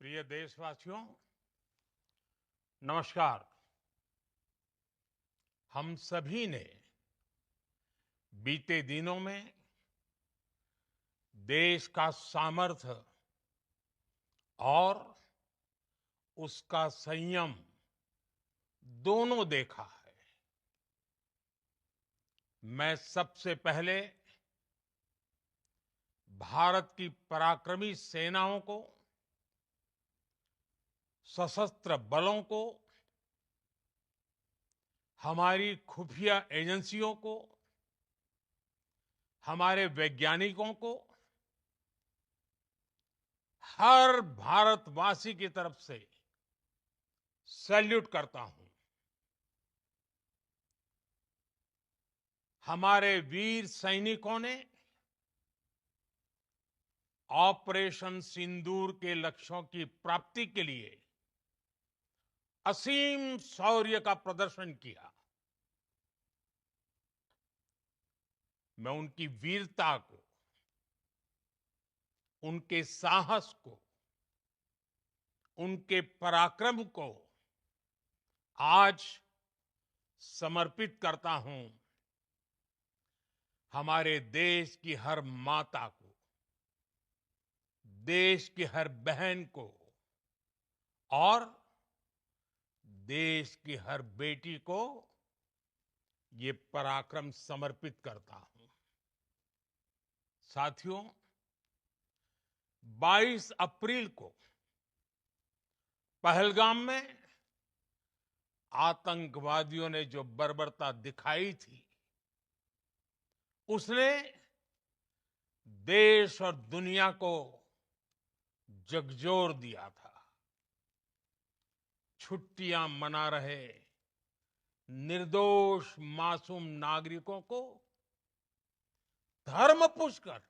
प्रिय देशवासियों, नमस्कार। हम सभी ने बीते दिनों में देश का सामर्थ्य और उसका संयम दोनों देखा है। मैं सबसे पहले भारत की पराक्रमी सेनाओं को, सशस्त्र बलों को, हमारी खुफिया एजेंसियों को, हमारे वैज्ञानिकों को, हर भारतवासी की तरफ से सैल्यूट करता हूं। हमारे वीर सैनिकों ने ऑपरेशन सिंदूर के लक्ष्यों की प्राप्ति के लिए असीम शौर्य का प्रदर्शन किया। मैं उनकी वीरता को, उनके साहस को, उनके पराक्रम को आज समर्पित करता हूं हमारे देश की हर माता को, देश की हर बहन को और देश की हर बेटी को ये पराक्रम समर्पित करता हूं। साथियों, 22 अप्रैल को पहलगाम में आतंकवादियों ने जो बर्बरता दिखाई थी, उसने देश और दुनिया को झकझोर दिया था। छुट्टियां मना रहे निर्दोष मासूम नागरिकों को धर्म पूछकर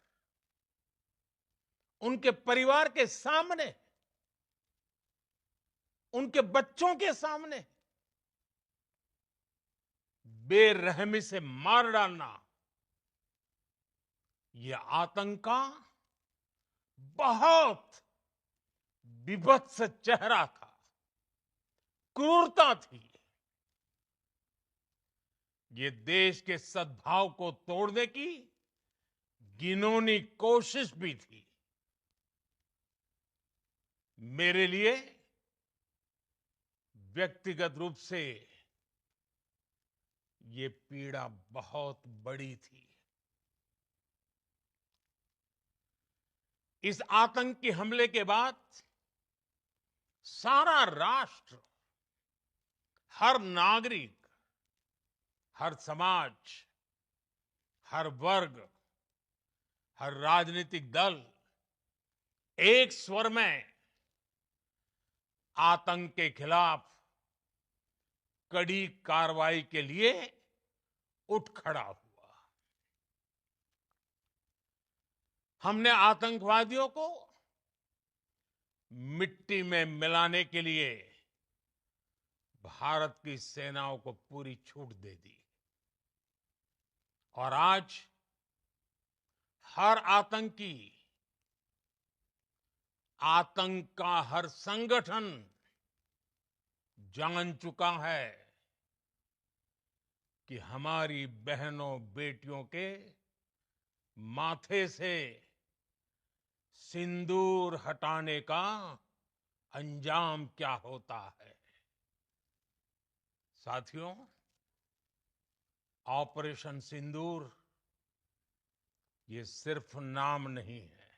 उनके परिवार के सामने, उनके बच्चों के सामने बेरहमी से मार डालना, यह आतंक का बहुत विभत्स चेहरा था, क्रूरता थी। ये देश के सद्भाव को तोड़ने की घिनौनी कोशिश भी थी। मेरे लिए व्यक्तिगत रूप से ये पीड़ा बहुत बड़ी थी। इस आतंकी हमले के बाद सारा राष्ट्र, हर नागरिक, हर समाज, हर वर्ग, हर राजनीतिक दल एक स्वर में आतंक के खिलाफ कड़ी कार्रवाई के लिए उठ खड़ा हुआ। हमने आतंकवादियों को मिट्टी में मिलाने के लिए भारत की सेनाओं को पूरी छूट दे दी और आज हर आतंकी, आतंक का हर संगठन जान चुका है कि हमारी बहनों बेटियों के माथे से सिंदूर हटाने का अंजाम क्या होता है। साथियों, ऑपरेशन सिंदूर ये सिर्फ नाम नहीं है,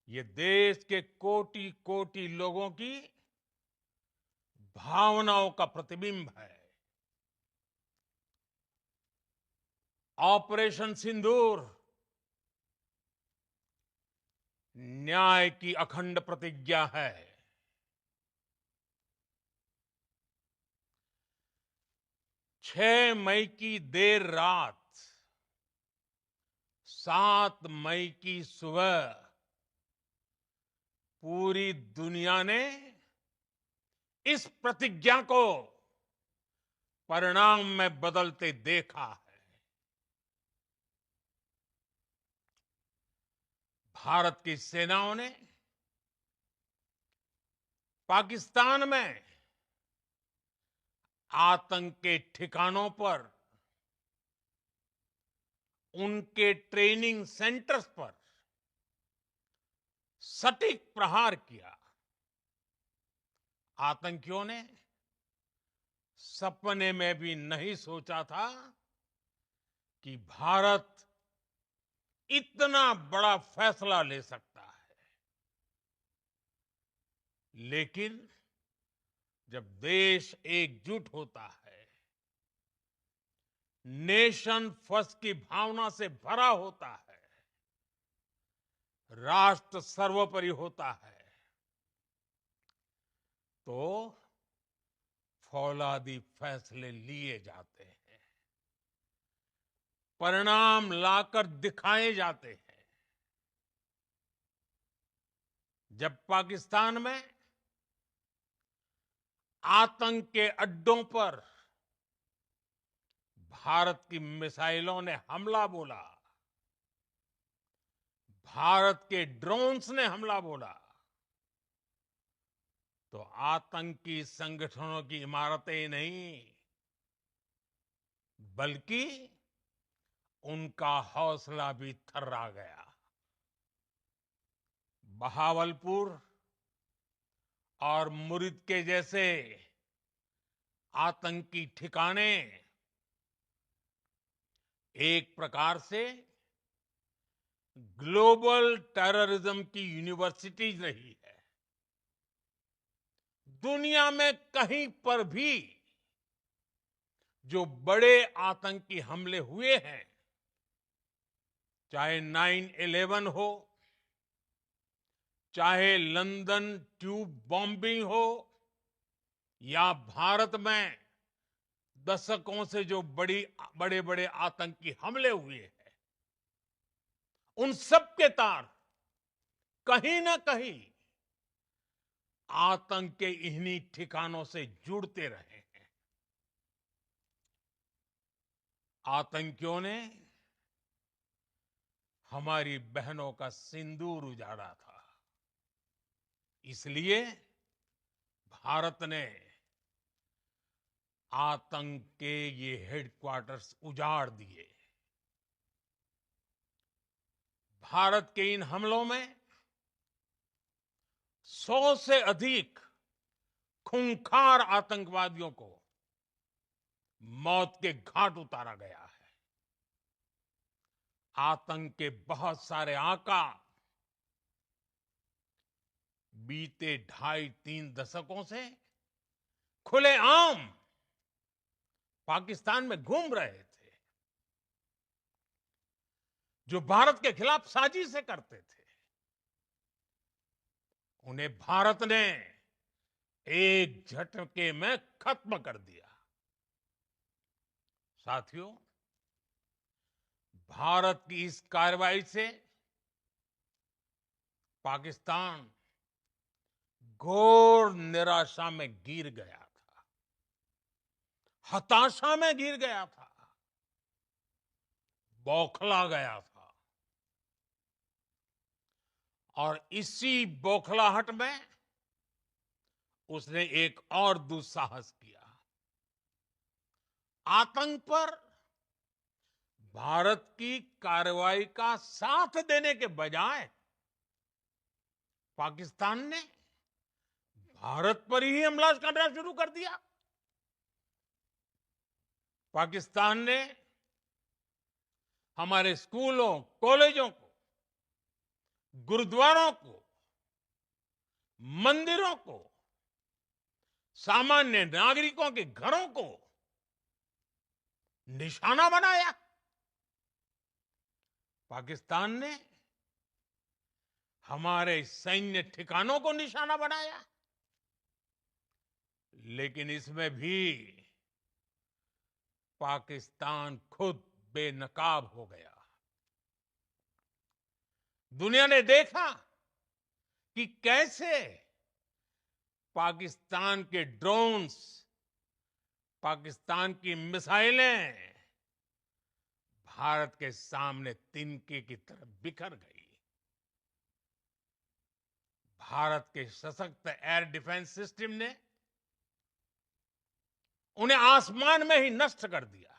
ये देश के कोटि कोटि लोगों की भावनाओं का प्रतिबिंब है। ऑपरेशन सिंदूर न्याय की अखंड प्रतिज्ञा है। 6 मई की देर रात, 7 मई की सुबह पूरी दुनिया ने इस प्रतिज्ञा को परिणाम में बदलते देखा है। भारत की सेनाओं ने पाकिस्तान में आतंक के ठिकानों पर, उनके ट्रेनिंग सेंटर्स पर सटीक प्रहार किया। आतंकियों ने सपने में भी नहीं सोचा था कि भारत इतना बड़ा फैसला ले सकता है। लेकिन जब देश एकजुट होता है, नेशन फर्स्ट की भावना से भरा होता है, राष्ट्र सर्वोपरि होता है, तो फौलादी फैसले लिए जाते हैं, परिणाम लाकर दिखाए जाते हैं। जब पाकिस्तान में आतंक के अड्डों पर भारत की मिसाइलों ने हमला बोला, भारत के ड्रोन्स ने हमला बोला, तो आतंकी संगठनों की इमारतें नहीं, बल्कि उनका हौसला भी थर्रा गया। बहावलपुर और मुरिद के जैसे आतंकी ठिकाने एक प्रकार से ग्लोबल टेररिज्म की यूनिवर्सिटीज रही है। दुनिया में कहीं पर भी जो बड़े आतंकी हमले हुए हैं, चाहे 9/11 हो, चाहे लंदन ट्यूब बॉम्बिंग हो, या भारत में दशकों से जो बड़े बड़े आतंकी हमले हुए हैं, उन सब के तार कहीं ना कहीं आतंक के इन्हीं ठिकानों से जुड़ते रहे हैं। आतंकियों ने हमारी बहनों का सिंदूर उजाड़ा था, इसलिए भारत ने आतंक के ये हेडक्वार्टर्स उजाड़ दिए। भारत के इन हमलों में 100 से अधिक खूंखार आतंकवादियों को मौत के घाट उतारा गया है। आतंक के बहुत सारे आका बीते 2.5-3 दशकों से खुलेआम पाकिस्तान में घूम रहे थे, जो भारत के खिलाफ साजिशें करते थे। उन्हें भारत ने एक झटके में खत्म कर दिया। साथियों, भारत की इस कार्रवाई से पाकिस्तान घोर निराशा में गिर गया था, हताशा में गिर गया था, बौखला गया था। और इसी बौखलाहट में उसने एक और दुस्साहस किया। आतंक पर भारत की कार्रवाई का साथ देने के बजाय पाकिस्तान ने भारत पर ही हमला करना शुरू कर दिया। पाकिस्तान ने हमारे स्कूलों, कॉलेजों को, गुरुद्वारों को, मंदिरों को, सामान्य नागरिकों के घरों को निशाना बनाया। पाकिस्तान ने हमारे सैन्य ठिकानों को निशाना बनाया। लेकिन इसमें भी पाकिस्तान खुद बेनकाब हो गया। दुनिया ने देखा कि कैसे पाकिस्तान के ड्रोन्स, पाकिस्तान की मिसाइलें भारत के सामने तिनके की तरह बिखर गई। भारत के सशक्त एयर डिफेंस सिस्टम ने उन्हें आसमान में ही नष्ट कर दिया।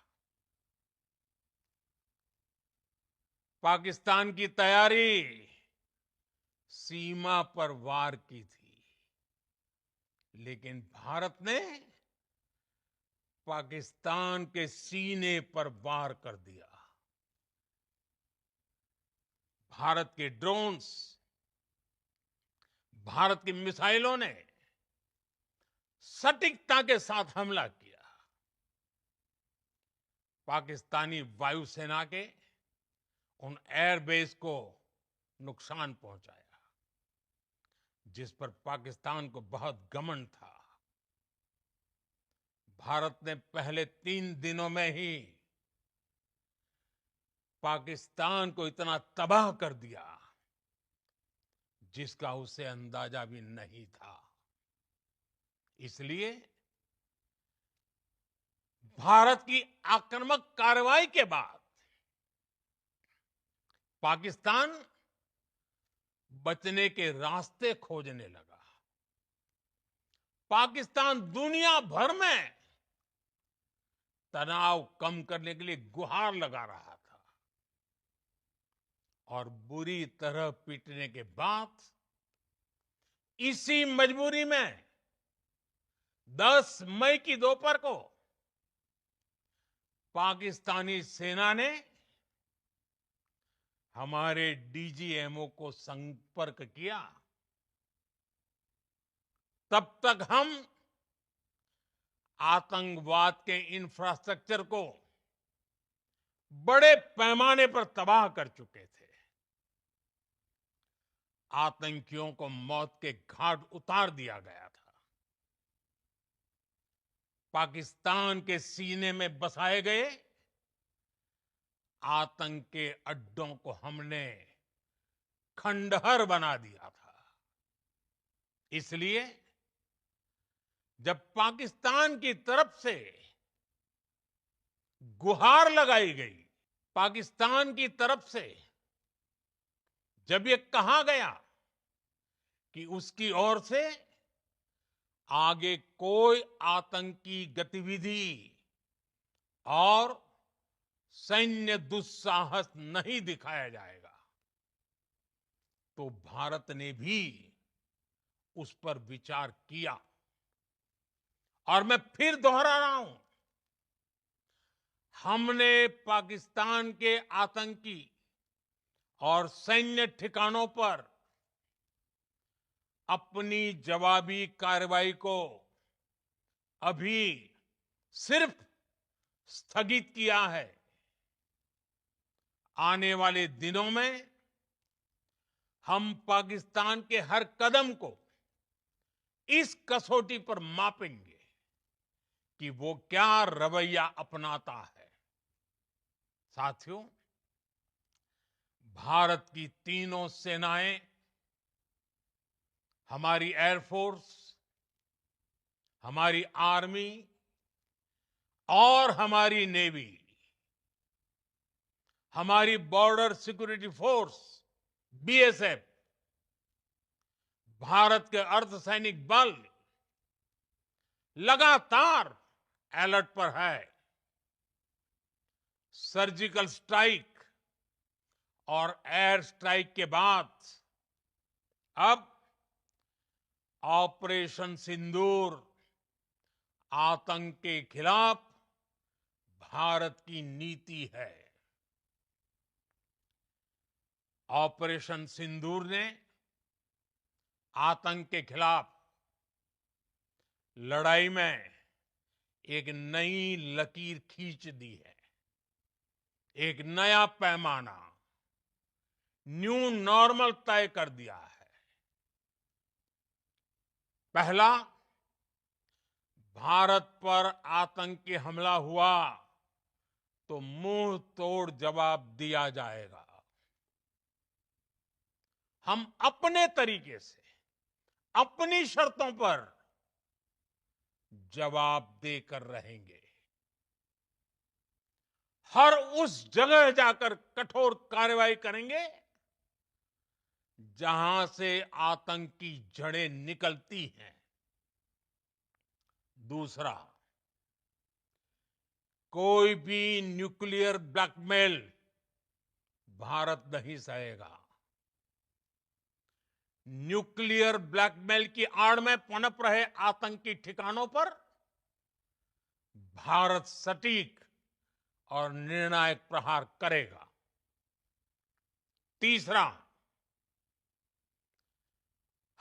पाकिस्तान की तैयारी सीमा पर वार की थी, लेकिन भारत ने पाकिस्तान के सीने पर वार कर दिया। भारत के ड्रोन्स, भारत की मिसाइलों ने सटीकता के साथ हमला किया। पाकिस्तानी वायुसेना के उन एयरबेस को नुकसान पहुंचाया, जिस पर पाकिस्तान को बहुत घमंड था। भारत ने पहले 3 दिनों में ही पाकिस्तान को इतना तबाह कर दिया, जिसका उसे अंदाजा भी नहीं था। इसलिए भारत की आक्रामक कार्रवाई के बाद पाकिस्तान बचने के रास्ते खोजने लगा। पाकिस्तान दुनिया भर में तनाव कम करने के लिए गुहार लगा रहा था, और बुरी तरह पीटने के बाद इसी मजबूरी में 10 मई की दोपहर को पाकिस्तानी सेना ने हमारे डीजीएमओ को संपर्क किया। तब तक हम आतंकवाद के इंफ्रास्ट्रक्चर को बड़े पैमाने पर तबाह कर चुके थे। आतंकियों को मौत के घाट उतार दिया गया था। पाकिस्तान के सीने में बसाए गए आतंक के अड्डों को हमने खंडहर बना दिया था। इसलिए जब पाकिस्तान की तरफ से गुहार लगाई गई, पाकिस्तान की तरफ से जब ये कहा गया कि उसकी ओर से आगे कोई आतंकी गतिविधि और सैन्य दुस्साहस नहीं दिखाया जाएगा, तो भारत ने भी उस पर विचार किया। और मैं फिर दोहरा रहा हूं, हमने पाकिस्तान के आतंकी और सैन्य ठिकानों पर अपनी जवाबी कार्रवाई को अभी सिर्फ स्थगित किया है। आने वाले दिनों में हम पाकिस्तान के हर कदम को इस कसौटी पर मापेंगे कि वो क्या रवैया अपनाता है। साथियों, भारत की तीनों सेनाएं, हमारी एयरफोर्स, हमारी आर्मी और हमारी नेवी, हमारी border security force BSF, Bharat के अर्धसैनिक बल लगातार अलर्ट पर है। सर्जिकल स्ट्राइक और एयर स्ट्राइक के बाद अब ऑपरेशन सिंदूर आतंक के खिलाफ भारत की नीति है। ऑपरेशन सिंदूर ने आतंक के खिलाफ लड़ाई में एक नई लकीर खींच दी है। एक नया पैमाना, न्यू नॉर्मल तय कर दिया है। पहला, भारत पर आतंकी हमला हुआ तो मुंह तोड़ जवाब दिया जाएगा। हम अपने तरीके से, अपनी शर्तों पर जवाब देकर रहेंगे। हर उस जगह जाकर कठोर कार्रवाई करेंगे जहां से आतंक की जड़ें निकलती हैं। दूसरा, कोई भी न्यूक्लियर ब्लैकमेल भारत नहीं सहेगा। न्यूक्लियर ब्लैकमेल की आड़ में पनप रहे आतंकी ठिकानों पर भारत सटीक और निर्णायक प्रहार करेगा। तीसरा,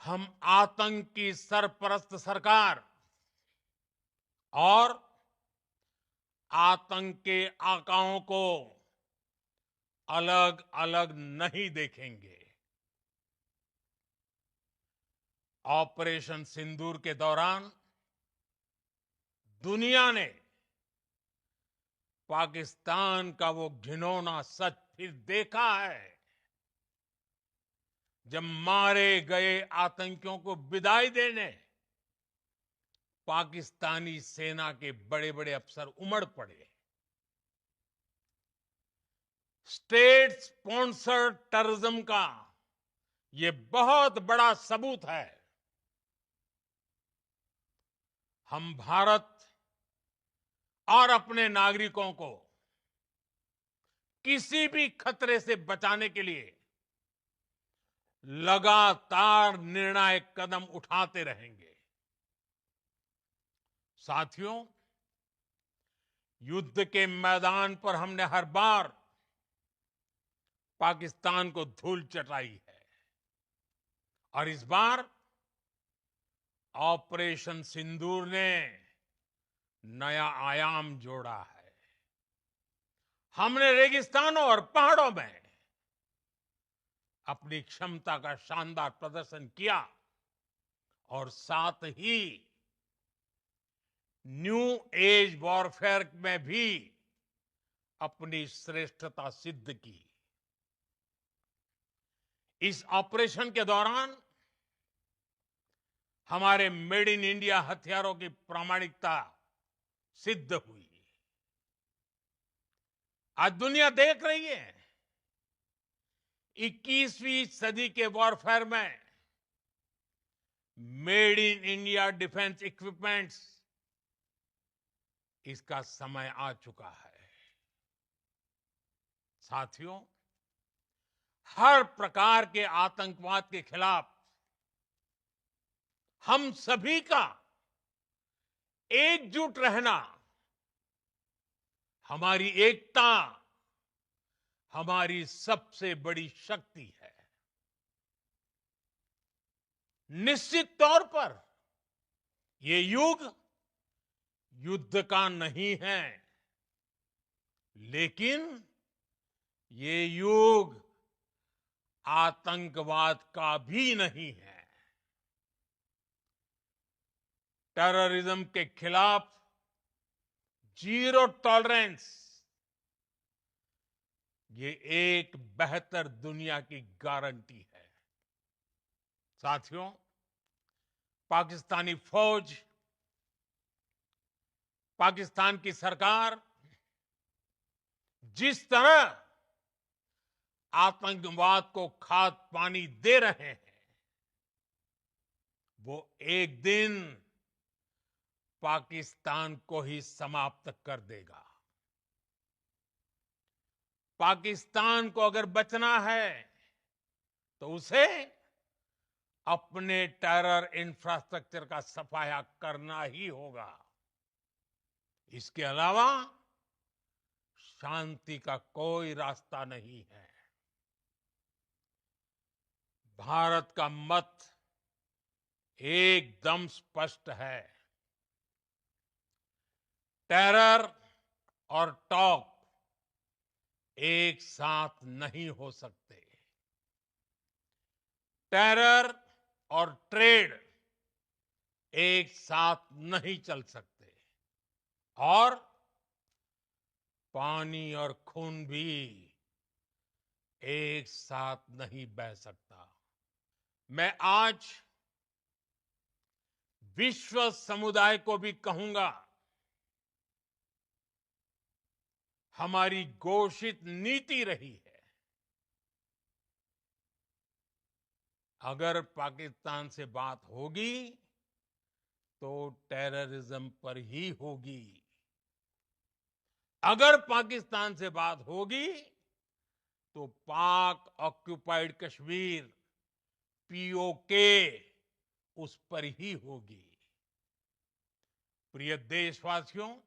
हम आतंक की सरपरस्त सरकार और आतंक के आकाओं को अलग अलग नहीं देखेंगे। ऑपरेशन सिंदूर के दौरान दुनिया ने पाकिस्तान का वो घिनौना सच फिर देखा है, जब मारे गए आतंकियों को विदाई देने पाकिस्तानी सेना के बड़े बड़े अफसर उमड़ पड़े। स्टेट स्पॉन्सर्ड टेररिज्म का ये बहुत बड़ा सबूत है। हम भारत और अपने नागरिकों को किसी भी खतरे से बचाने के लिए लगातार निर्णायक कदम उठाते रहेंगे। साथियों, युद्ध के मैदान पर हमने हर बार पाकिस्तान को धूल चटाई है और इस बार ऑपरेशन सिंदूर ने नया आयाम जोड़ा है। हमने रेगिस्तानों और पहाड़ों में अपनी क्षमता का शानदार प्रदर्शन किया और साथ ही न्यू एज वॉरफेयर में भी अपनी श्रेष्ठता सिद्ध की। इस ऑपरेशन के दौरान हमारे मेड इन इंडिया हथियारों की प्रामाणिकता सिद्ध हुई। आज दुनिया देख रही है 21वीं सदी के वॉरफेयर में made in India defence equipments, इसका समय आ चुका है। साथियों, हर प्रकार के आतंकवाद के खिलाफ हम सभी का एकजुट रहना, हमारी एकता हमारी सबसे बड़ी शक्ति है। निश्चित तौर पर ये युग युद्ध का नहीं है, लेकिन ये युग आतंकवाद का भी नहीं है। टेररिज्म के खिलाफ जीरो टॉलरेंस, ये एक बेहतर दुनिया की गारंटी है। साथियों, पाकिस्तानी फौज, पाकिस्तान की सरकार जिस तरह आतंकवाद को खाद पानी दे रहे हैं, वो एक दिन पाकिस्तान को ही समाप्त कर देगा। पाकिस्तान को अगर बचना है तो उसे अपने टेरर इंफ्रास्ट्रक्चर का सफाया करना ही होगा। इसके अलावा शांति का कोई रास्ता नहीं है। भारत का मत एकदम स्पष्ट है। टेरर और टॉक एक साथ नहीं हो सकते। टेरर और ट्रेड एक साथ नहीं चल सकते और पानी और खून भी एक साथ नहीं बह सकता। मैं आज विश्व समुदाय को भी कहूंगा, हमारी घोषित नीति रही है अगर पाकिस्तान से बात होगी तो टेररिज्म पर ही होगी। अगर पाकिस्तान से बात होगी तो पाक ऑक्युपाइड कश्मीर पीओके उस पर ही होगी। प्रिय देशवासियों,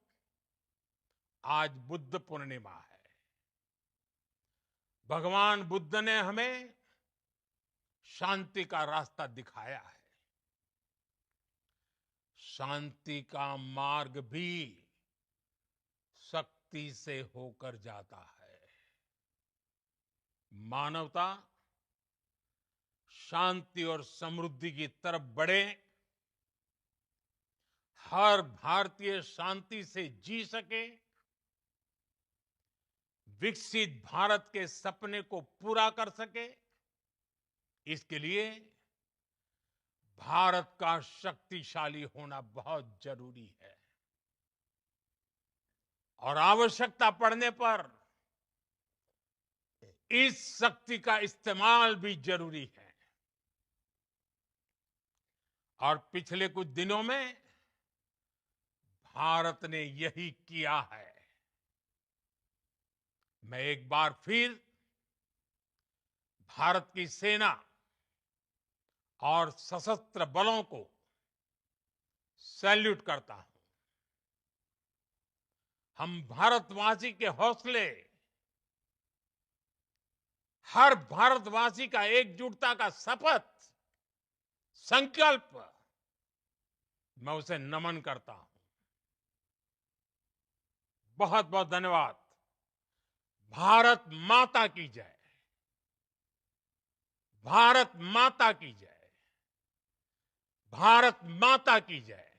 आज बुद्ध पूर्णिमा है। भगवान बुद्ध ने हमें शांति का रास्ता दिखाया है। शांति का मार्ग भी शक्ति से होकर जाता है। मानवता शांति और समृद्धि की तरफ बढ़े, हर भारतीय शांति से जी सके, विकसित भारत के सपने को पूरा कर सके, इसके लिए भारत का शक्तिशाली होना बहुत जरूरी है। और आवश्यकता पड़ने पर इस शक्ति का इस्तेमाल भी जरूरी है। और पिछले कुछ दिनों में भारत ने यही किया है। मैं एक बार फिर भारत की सेना और सशस्त्र बलों को सैल्यूट करता हूं। हम भारतवासी के हौसले, हर भारतवासी का एकजुटता का शपथ, संकल्प, मैं उसे नमन करता हूं। बहुत बहुत धन्यवाद। भारत माता की जय। भारत माता की जय। भारत माता की जय।